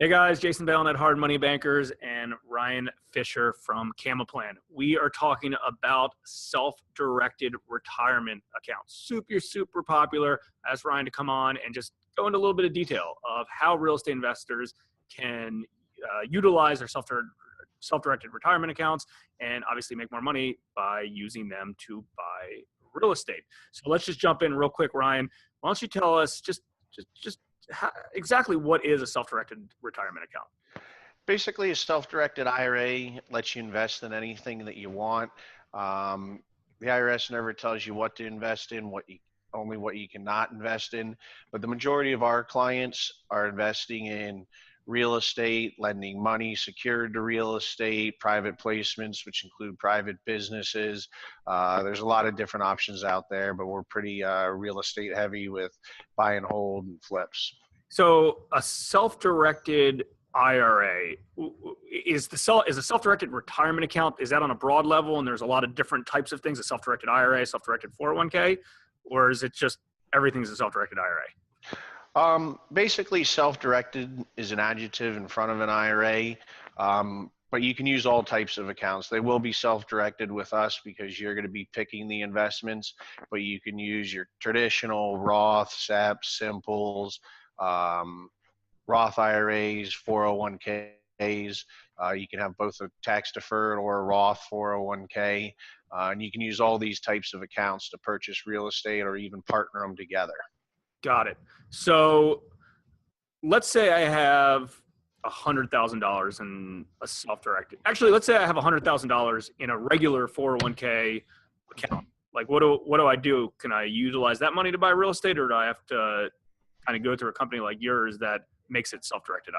Hey guys, Jason Balen at Hard Money Bankers and Ryan Fischer from CamaPlan. We are talking about self-directed retirement accounts. Super popular. I asked Ryan to come on and just go into a little bit of detail of how real estate investors can utilize their self-directed retirement accounts and obviously make more money by using them to buy real estate. So let's just jump in real quick, Ryan. Why don't you tell us just exactly what is a self-directed retirement account? Basically, a self-directed IRA lets you invest in anything that you want. The IRS never tells you what to invest in, only what you cannot invest in. But the majority of our clients are investing in real estate, lending money secured to real estate, private placements, which include private businesses. There's a lot of different options out there, but we're pretty real estate heavy with buy and hold and flips. So a self-directed IRA is a self-directed retirement account. Is that on a broad level? And there's a lot of different types of things, a self-directed IRA, self-directed 401k, or is it just everything's a self-directed IRA? Basically, self-directed is an adjective in front of an IRA, but you can use all types of accounts. They will be self-directed with us because you're going to be picking the investments, but you can use your traditional Roth, SEP, Simples, Roth IRAs, 401ks. You can have both a tax-deferred or a Roth 401k, and you can use all these types of accounts to purchase real estate or even partner them together. Got it. So let's say I have $100,000 in a self-directed. Actually, let's say I have $100,000 in a regular 401k account. Like, what do I do? Can I utilize that money to buy real estate, or do I have to kind of go through a company like yours that makes it self-directed?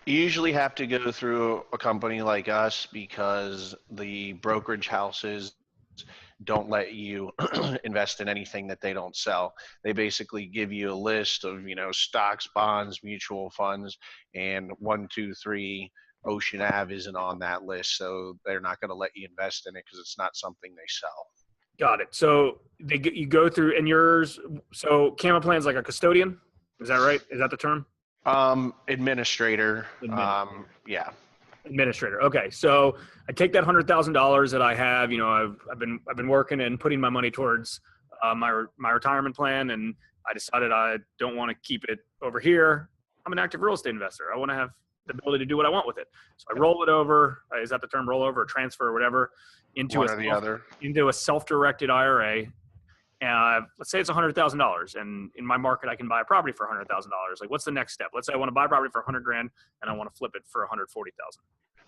You usually have to go through a company like us because the brokerage houses don't let you invest in anything that they don't sell. They basically give you a list of, stocks, bonds, mutual funds, and 123 Ocean Ave isn't on that list. So they're not going to let you invest in it because it's not something they sell. Got it. So you go through, and yours, so CamaPlan's like a custodian. Is that right? Is that the term? Administrator. Yeah. Administrator. Okay. So I take that $100,000 that I have, I've been working and putting my money towards my retirement plan, and I decided I don't want to keep it over here. I'm an active real estate investor. I want to have the ability to do what I want with it. So I roll it over. Is that the term, roll over or transfer or whatever, into a self-directed IRA. And let's say it's $100,000, and in my market, I can buy a property for $100,000. Like, what's the next step? Let's say I want to buy a property for $100,000 and I want to flip it for $140,000.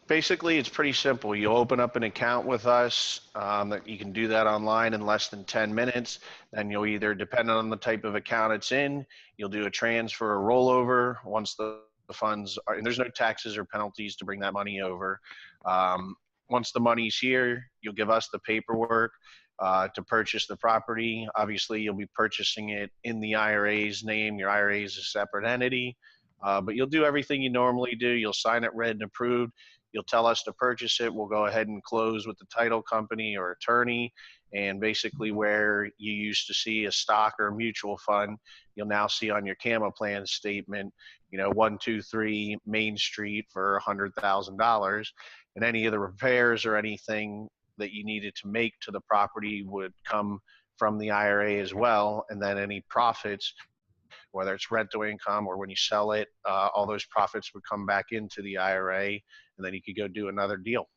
Basically, it's pretty simple. You open up an account with us. That you can do that online in less than 10 minutes. Then you'll either, depending on the type of account it's in, you'll do a transfer or rollover once the funds are, and there's no taxes or penalties to bring that money over. Once the money's here, you'll give us the paperwork to purchase the property. Obviously, you'll be purchasing it in the IRA's name. Your IRA is a separate entity, but you'll do everything you normally do. You'll sign it read and approved. You'll tell us to purchase it. We'll go ahead and close with the title company or attorney. And basically where you used to see a stock or a mutual fund, you'll now see on your CamaPlan statement, 123 Main Street for $100,000. And any of the repairs or anything that you needed to make to the property would come from the IRA as well. And then any profits, whether it's rental income or when you sell it, all those profits would come back into the IRA, and then you could go do another deal.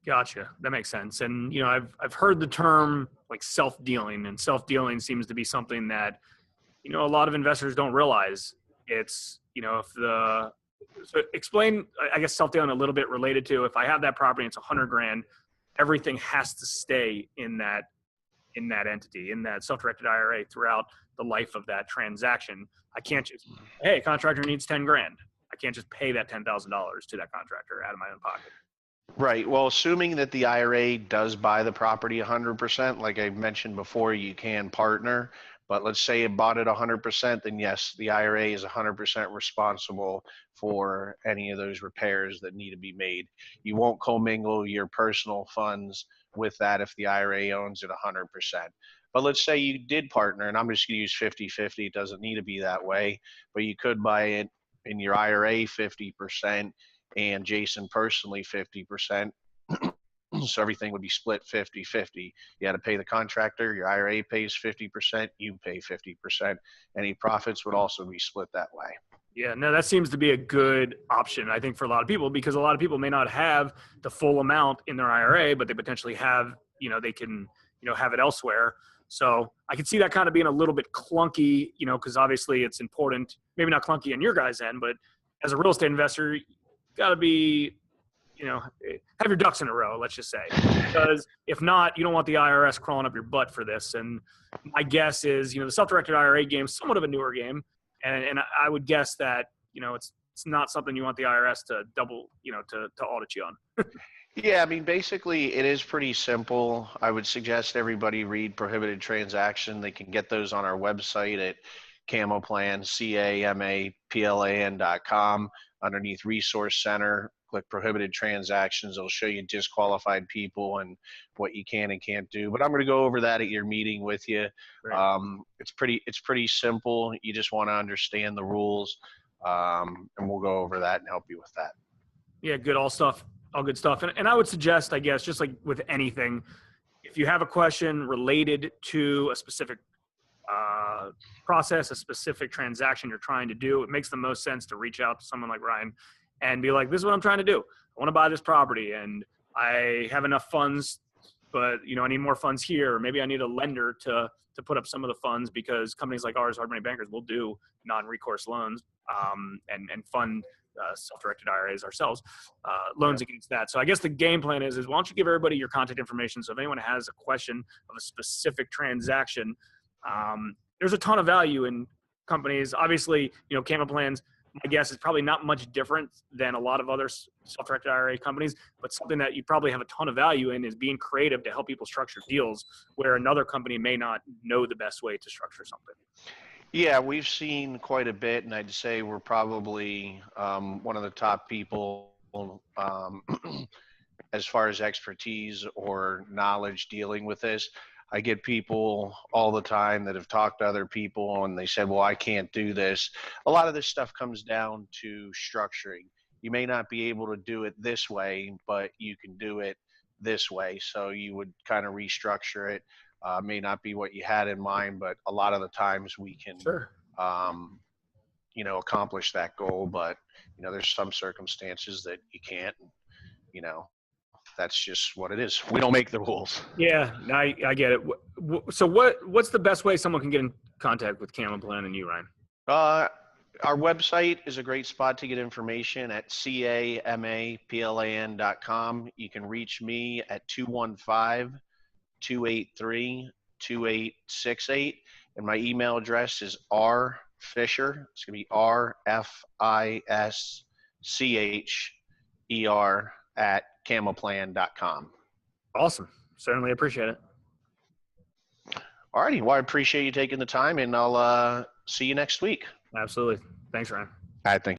Gotcha. That makes sense. And, I've heard the term like self-dealing, and self-dealing seems to be something that, a lot of investors don't realize. It's, so explain, I guess, self-dealing a little bit related to, if I have that property and it's $100,000, everything has to stay in that entity, in that self-directed IRA throughout the life of that transaction. I can't just, hey, a contractor needs $10,000. I can't just pay that $10,000 to that contractor out of my own pocket. Right. Well, assuming that the IRA does buy the property 100%, like I mentioned before, you can partner. But let's say it bought it 100%, then yes, the IRA is 100% responsible for any of those repairs that need to be made. You won't commingle your personal funds with that if the IRA owns it 100%. But let's say you did partner, and I'm just going to use 50-50. It doesn't need to be that way, but you could buy it in your IRA 50%, and Jason personally 50%. So everything would be split 50-50. You had to pay the contractor, your IRA pays 50%, you pay 50%. Any profits would also be split that way. Yeah, no, that seems to be a good option, I think, for a lot of people, because a lot of people may not have the full amount in their IRA, but they potentially have, they can, have it elsewhere. So I can see that kind of being a little bit clunky, because obviously it's important, maybe not clunky on your guys' end, but as a real estate investor, you got to be, have your ducks in a row, let's just say. Because if not, you don't want the IRS crawling up your butt for this. And my guess is, the self-directed IRA game is somewhat of a newer game. And I would guess that, it's not something you want the IRS to double, to audit you on. Yeah, I mean, basically, it is pretty simple. I would suggest everybody read Prohibited Transaction. They can get those on our website at CamaPlan, CamaPlan.com. Underneath Resource Center, click Prohibited Transactions. It'll show you disqualified people and what you can and can't do. But I'm going to go over that at your meeting with you. Right. It's pretty simple. You just want to understand the rules, and we'll go over that and help you with that. Yeah, all good stuff. And I would suggest, I guess, just like with anything, if you have a question related to a specific process, a specific transaction you're trying to do, it makes the most sense to reach out to someone like Ryan and be like, this is what I'm trying to do. I want to buy this property and I have enough funds, but I need more funds here. Or maybe I need a lender to put up some of the funds, because companies like ours, Hard Money Bankers, will do non-recourse loans and fund self-directed IRAs ourselves, loans against that. So I guess the game plan is why don't you give everybody your contact information, so if anyone has a question of a specific transaction, there's a ton of value in companies. Obviously, CamaPlan's, my guess, is probably not much different than a lot of other self-directed IRA companies, but something that you probably have a ton of value in is being creative to help people structure deals where another company may not know the best way to structure something. Yeah, we've seen quite a bit, and I'd say we're probably one of the top people as far as expertise or knowledge dealing with this. I get people all the time that have talked to other people and they said, well, I can't do this. A lot of this stuff comes down to structuring. You may not be able to do it this way, but you can do it this way. So you would kind of restructure it. May not be what you had in mind, but a lot of the times we can, accomplish that goal. But, there's some circumstances that you can't, that's just what it is. We don't make the rules. Yeah, I get it. So what's the best way someone can get in contact with CamaPlan and you, Ryan? Our website is a great spot to get information at CamaPlan.com. You can reach me at 215-283-2868. And my email address is rfischer. It's going to be RFISCHER at CamaPlan.com. Awesome. Certainly appreciate it. All righty. Well, I appreciate you taking the time, and I'll see you next week. Absolutely. Thanks, Ryan. I think.